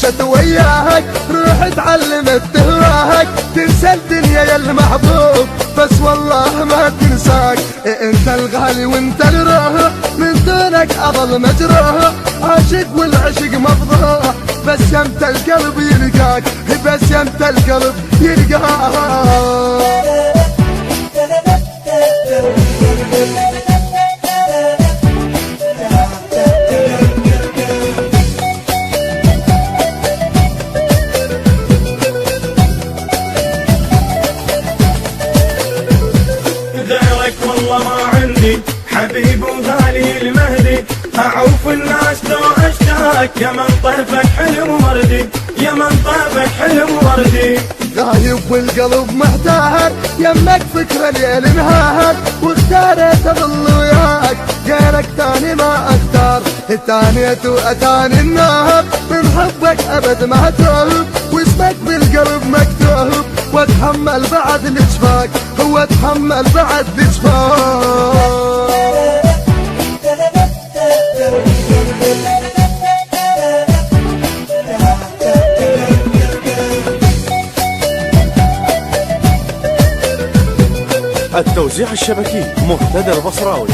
مشت وياك، روح اتعلمت تهواك، تنسى الدنيا يا المحبوب بس والله ما تنساك. انت الغالي وانت الروح، من دونك اظل مجروح، عاشق والعشق مفضوح، بس يمتى القلب يلقاك، بس يمتى القلب يلقاك. غيرك والله ما عندي حبيب وغالي المهدي، اعوف الناس لو اشتاك، يا من طيفك حلو وردي، يا من طيفك حلو وردي. غايب والقلب محتار، يمك فكرة ليل نهار، واختاريت اظل وياك، غيرك تاني ما اختار، تانيت واتاني النهار، من حبك ابد ما توب، واسمك بالقلب مكتوب، واتحمل بعد الجفاك، واتحمل بعد الجفاك. التوزيع الشبكي مهتدى البصراوي.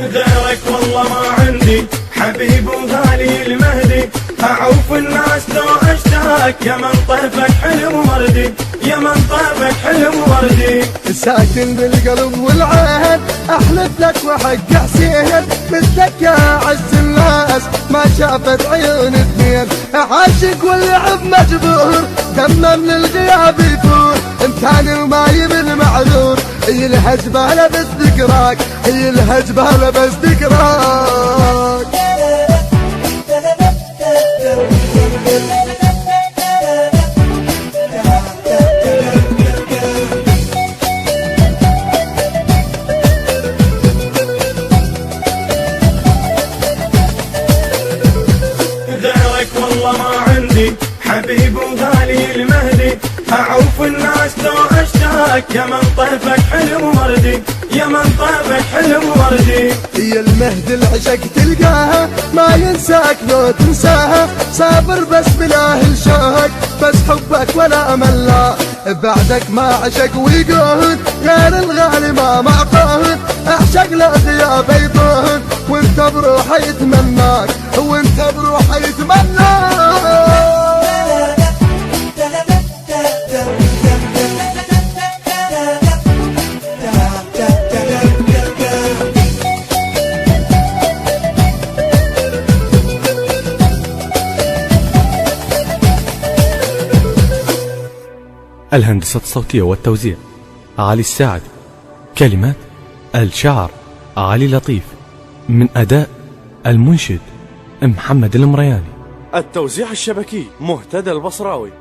غيرك والله ما عندي حبيب وغالي المهدي، اعوف الناس لو اشتاك، يا من طيفك حلو وردي، يا من طيفك حلو وردي. ساكن بالقلب والعين، احلف لك وحق حسين، مثلك يا اعز الناس ما شافت عيون اثنين، عاشق واللعب مجبور، دمه من الغياب يفور، امتاني وما يبن معذور، يلهج باله بس ذكراك، يلهج باله بس ذكراك. غيرك والله ما عندي حبيب وغالي المهدي، اعوف الناس لو اشتاك، يا من طيفك حلو وردي، يا من طيفك حلو وردي. يا المهدي العشق تلقاها، ما ينساك لو تنساها، صابر بس بلاهل شوق، بس حبك ولا امل لا، بعدك ما عشق ويقول، غير الغالي ما معقول، اعشق له غياب يطول، وانت بروحي يتمناك، وانت بروحي يتمناك. الهندسة الصوتية والتوزيع علي الساعد. كلمات الشعر علي لطيف، من أداء المنشد محمد المرياني. التوزيع الشبكي مهتدى البصراوي.